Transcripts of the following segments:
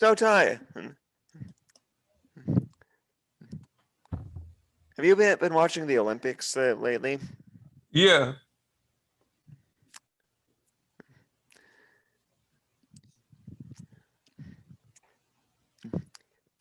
So Ty, have you been watching the Olympics lately? Yeah.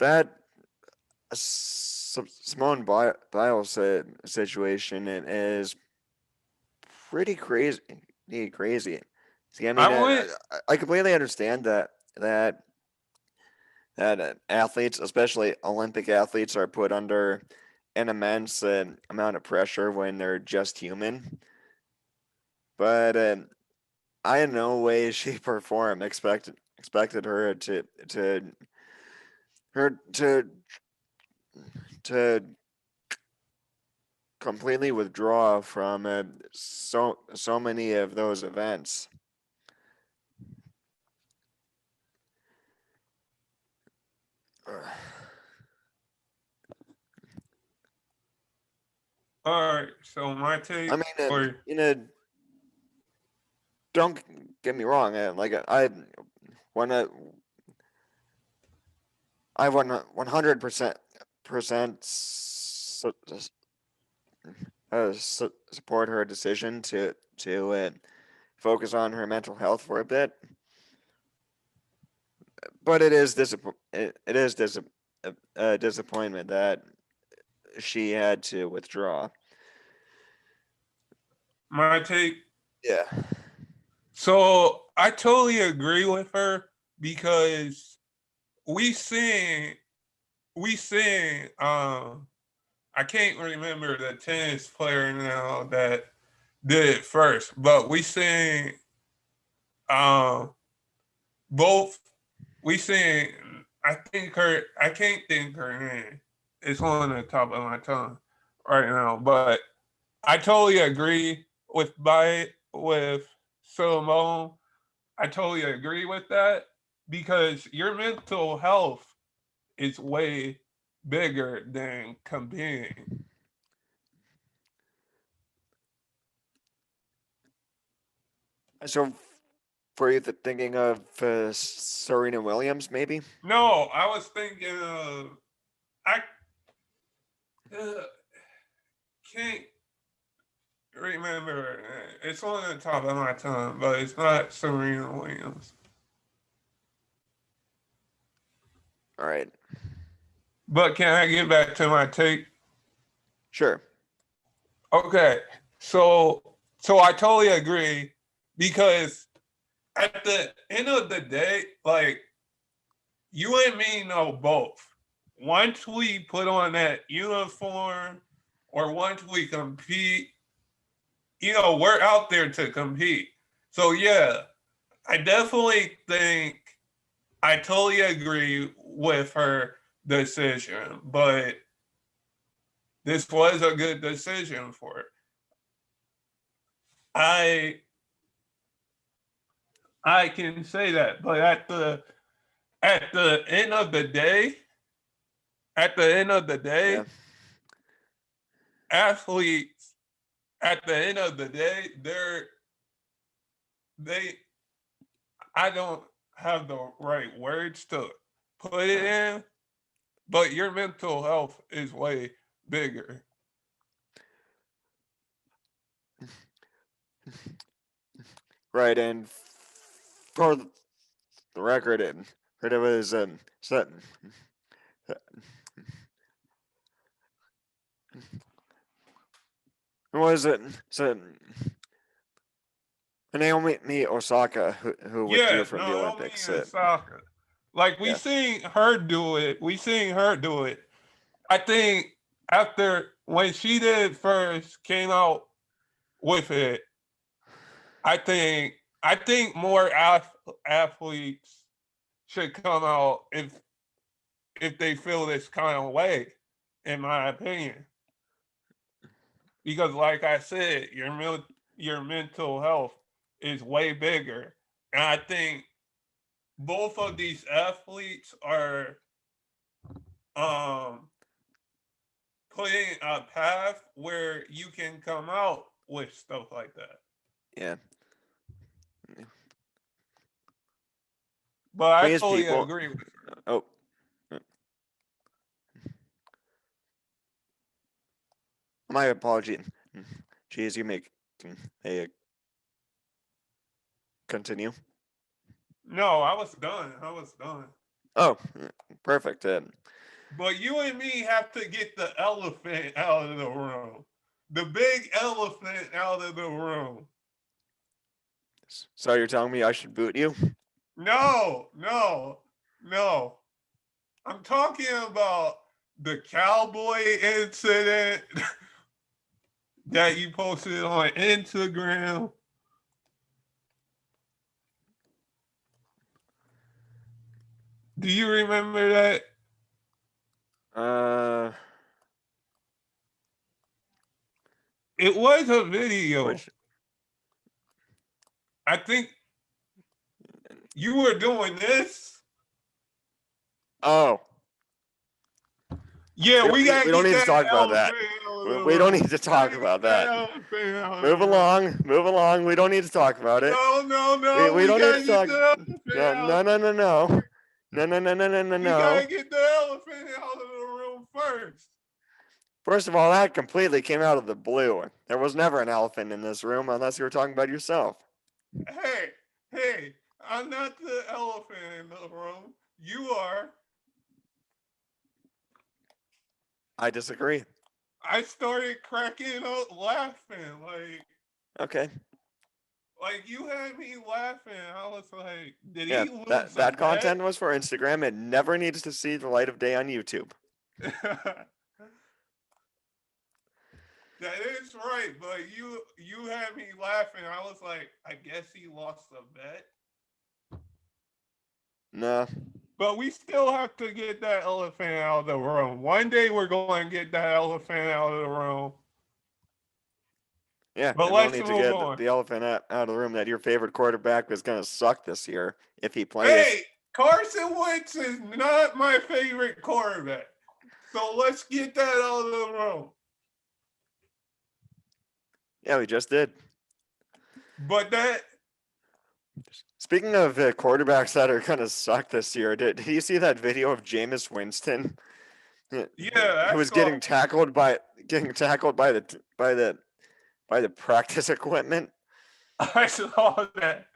That Simone Biles situation is pretty crazy. Crazy. See, I mean, I went I completely understand that athletes, especially Olympic athletes, are put under an immense amount of pressure when they're just human. But I in no way, shape, or form expected to her to completely withdraw from so many of those events. all right, so my I take mean, or don't get me wrong. Like when I 100% support her decision to focus on her mental health for a bit, but it is a disappointment that she had to withdraw. my take. Yeah. So I totally agree with her because we seen we seen I can't remember the tennis player now that did it first, but we seen um both we seen I can't think her name. It's on the top of my tongue right now, but I totally agree with Simone. I totally agree with that because your mental health is way bigger than competing. So, were you thinking of Serena Williams, maybe? No, I was thinking of I uh, can't remember. It's on the top of my tongue, but it's not Serena Williams. All right. But can I get back to my take? Sure. Okay, so I totally agree because at the end of the day, like you and me know both. Once we put on that uniform or once we compete, we're out there to compete. So yeah, I definitely think I totally agree with her decision, but this was a good decision for her. I I can say that, but at the end of the day, at the end of the Yeah. day, athletes at the end of the day, they I don't have the right words to put it in, but your mental health is way bigger. Right, and for the record, it was it was so Naomi Osaka who Yeah, withdrew from the Naomi Olympics. Osaka. Like we Yeah. seen her do it. We seen her do it. I think after when she did first came out with it, I think more athletes should come out if they feel this kind of way, in my opinion. Because like I said, your mental health is way bigger, and I think both of these athletes are um putting a path where you can come out with stuff like that. Yeah. But I We as totally people, agree with her. My apology. Jeez, you make. Hey, continue. No, I was done. I was done. Oh, perfect. But you and me have to get the elephant out of the room. The big elephant out of the room. So you're telling me I should boot you? No, no, no. I'm talking about the cowboy incident that you posted on Instagram. Do you remember that? Uh, It was a video. which? I think you were doing this. Oh, Yeah, we gotta we don't get need to that talk about elephant that. out of the We don't room. need to We gotta talk get about that that. elephant out of Move the room. along, move along. We don't need to talk about it. No, no, We no. we We don't need gotta to get talk. the elephant No, out. no, no, no, no, no, no, no, no, no, no, We no. gotta get the elephant out of the room first. First of all, that completely came out of the blue. There was never an elephant in this room unless you were talking about yourself. Hey, hey, I'm not the elephant in the room. You are. I disagree. I started cracking up laughing. Okay. Like you had me laughing. I was like, did Yeah, he lose a that bet? content was for Instagram. It never needs to see the light of day on YouTube. That is right, but you had me laughing. I was like, I guess he lost a bet. No. But we still have to get that elephant out of the room. One day we're going to get that elephant out of the room. Yeah, But and we'll let's need to move get on. the elephant out of the room that your favorite quarterback is going to suck this year if he plays. Hey, Carson Wentz is not my favorite quarterback. So let's get that out of the room. Yeah, we just did. But that, Speaking of quarterbacks that are going to suck this year, did you see that video of Jameis Winston? yeah, Who I was saw, by the practice equipment? I saw that.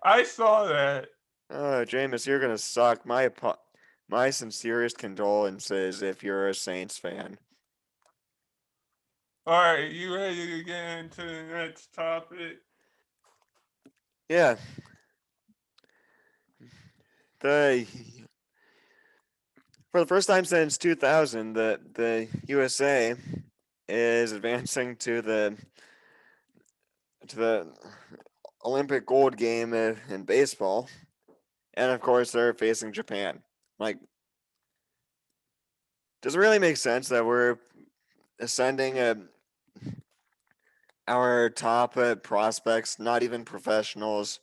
I saw that. Oh, Jameis, you're gonna suck. My sincerest condolences if you're a Saints fan. All right, you ready to get into the next topic? Yeah, the for the first time since 2000, the USA is advancing to the Olympic gold game in baseball, and of course they're facing Japan. Like, does it really make sense that we're sending our top prospects, not even professionals,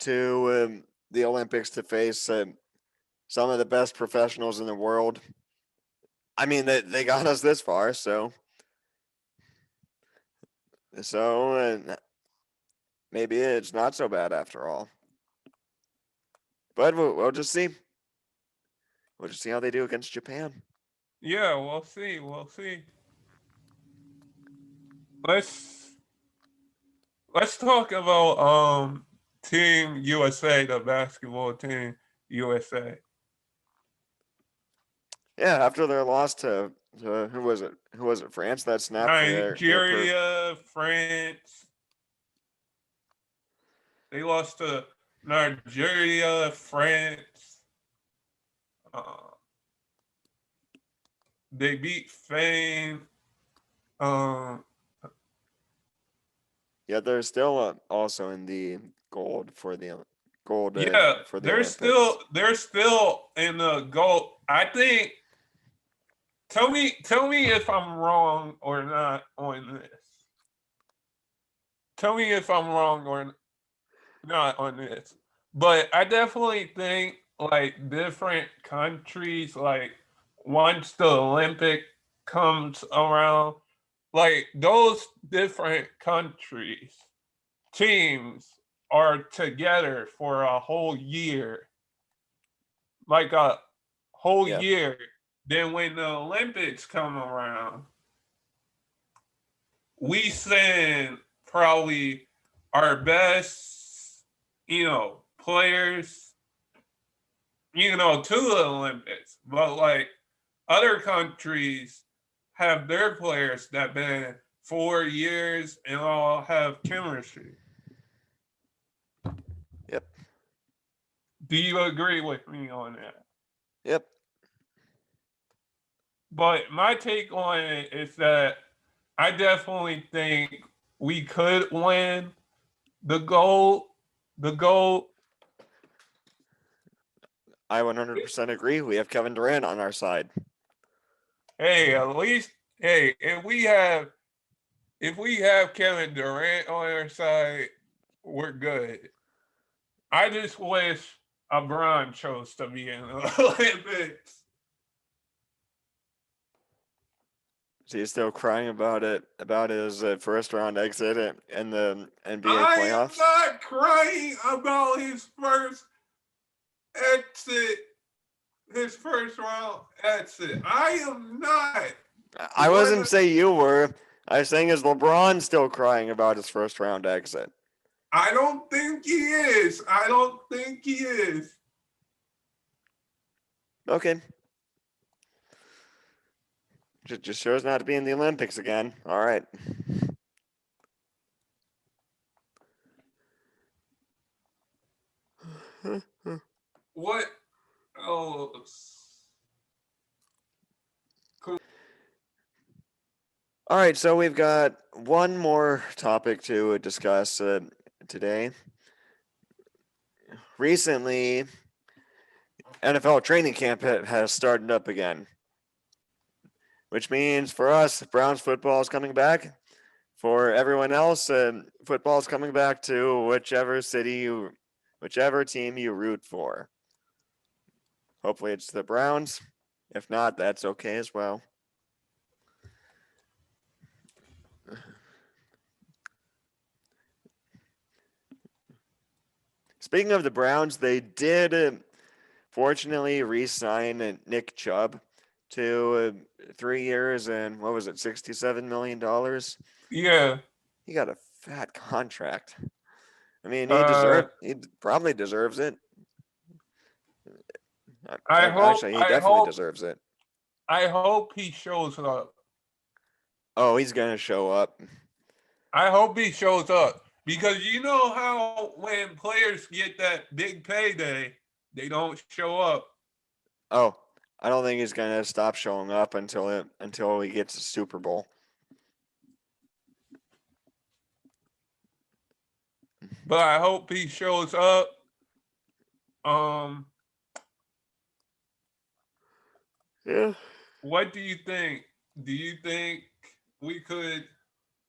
to the Olympics to face some of the best professionals in the world? I mean, they got us this far, so maybe it's not so bad after all. But we'll just see. We'll just see how they do against Japan. Yeah, we'll see. We'll see. Let's let's talk about Team USA, the basketball team USA. Yeah, after their loss to who was it? Who was it? France that snapped Nigeria, France. They lost to Nigeria, France. Uh, they beat Spain. Um, yeah, they're still also in the gold for the gold yeah, for the Olympics. they're still in the goal. I think. Tell me if I'm wrong or not on this. Tell me if I'm wrong or not on this. But I definitely think like different countries, like once the Olympic comes around, like those different countries, teams are together for a whole year, like a whole Yeah, year. Then when the Olympics come around, we send probably our best, players, to the Olympics. But like other countries have their players that been 4 years and all have chemistry. Yep. Do you agree with me on that? Yep. But my take on it is that I definitely think we could win the gold. The gold. I 100% agree. We have Kevin Durant on our side. Hey, at least hey, if we have Kevin Durant on our side, we're good. I just wish LeBron chose to be in the Olympics. He's still crying about it, about his first round exit in the NBA I am playoffs. not crying about his first exit, his first round exit. I am not. I wasn't What saying you were. I was saying is LeBron still crying about his first round exit? I don't think he is. I don't think he is. Okay. Just shows not to be in the Olympics again. All right. What else? All right, so we've got one more topic to discuss today. Recently, NFL training camp has started up again, which means for us, Browns football is coming back. For everyone else, football is coming back to whichever team you root for. Hopefully, it's the Browns. If not, that's okay as well. Speaking of the Browns, they did fortunately re-sign Nick Chubb to 3 years and what was it, $67 million. Yeah. He got a fat contract. I mean, Uh, he probably deserves it. I hope. Actually, he I definitely hope. deserves it. I hope he shows up. Oh, he's gonna show up. I hope he shows up because you know how when players get that big payday, they don't show up. Oh, I don't think he's gonna stop showing up until he gets a Super Bowl. But I hope he shows up. Um, Yeah. what do you think? Do you think we could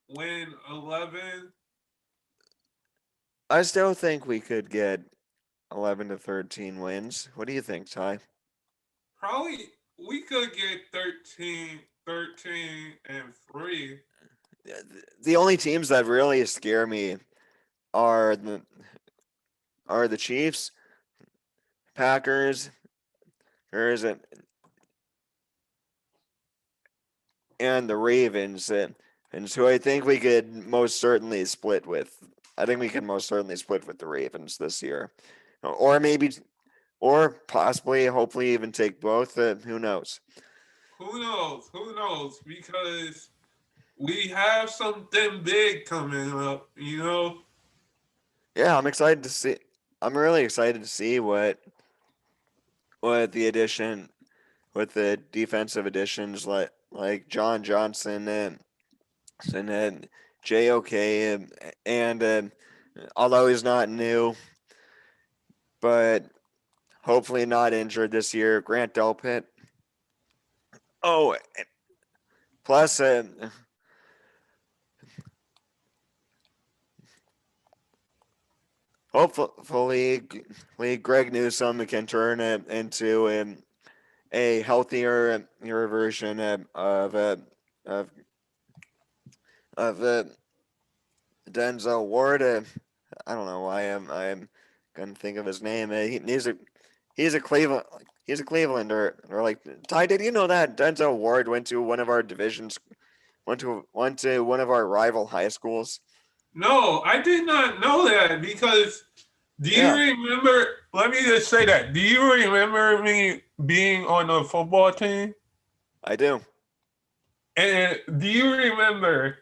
win 11? I still think we could get 11 to 13 wins. What do you think, Ty? Probably we could get 13 and 3. The only teams that really scare me are the Chiefs, Packers, or is it, and the Ravens, and so I think we could most certainly split with. I think we can most certainly split with the Ravens this year, or maybe, or possibly, hopefully, even take both. Who knows? Who knows? Who knows? Because we have something big coming up, Yeah, I'm excited to see. I'm really excited to see what the addition with the defensive additions like John Johnson and JOK and although he's not new, but hopefully not injured this year, Grant Delpit. Oh, plus hopefully Greg Newsome can turn it into a healthier version of of Denzel Ward. I don't know why I'm gonna think of his name. He's a Cleveland he's a Clevelander. Or like Ty, did you know that Denzel Ward went to went to one of our rival high schools. No, I did not know that because do you Yeah, remember? Let me just say that. Do you remember me being on the football team? I do. And do you remember?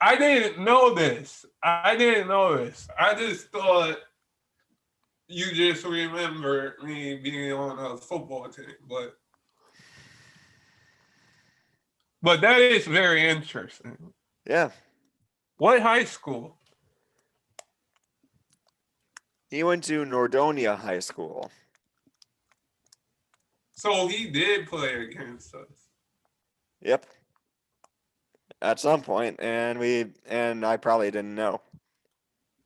I didn't know this. I didn't know this. I just thought you just remember me being on a football team, but that is very interesting. Yeah, What high school? he went to Nordonia High School. So he did play against us. Yep, at some point, and I probably didn't know,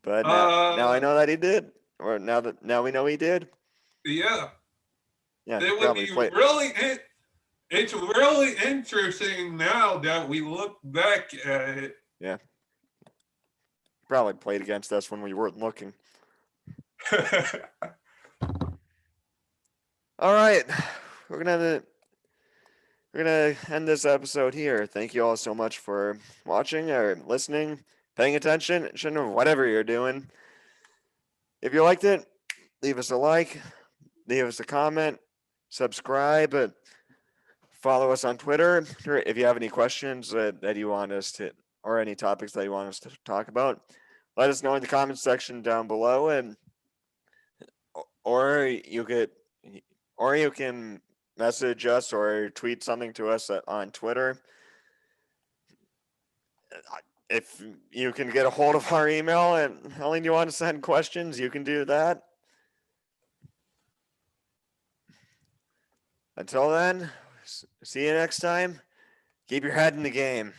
but now I Uh, know that he did, or now we know he did. yeah. Yeah, he It would probably be played. really. It's really interesting now that we look back at it. Yeah, probably played against us when we weren't looking. All right, we're gonna we're gonna end this episode here. Thank you all so much for watching or listening, paying attention, or whatever you're doing. If you liked it, leave us a like, leave us a comment, subscribe, follow us on Twitter. If you have any questions that you want us to, or any topics that you want us to talk about, let us know in the comments section down below, and or you could, or you can message us or tweet something to us on Twitter. If you can get a hold of our email and only you want to send questions, you can do that. Until then, see you next time. Keep your head in the game.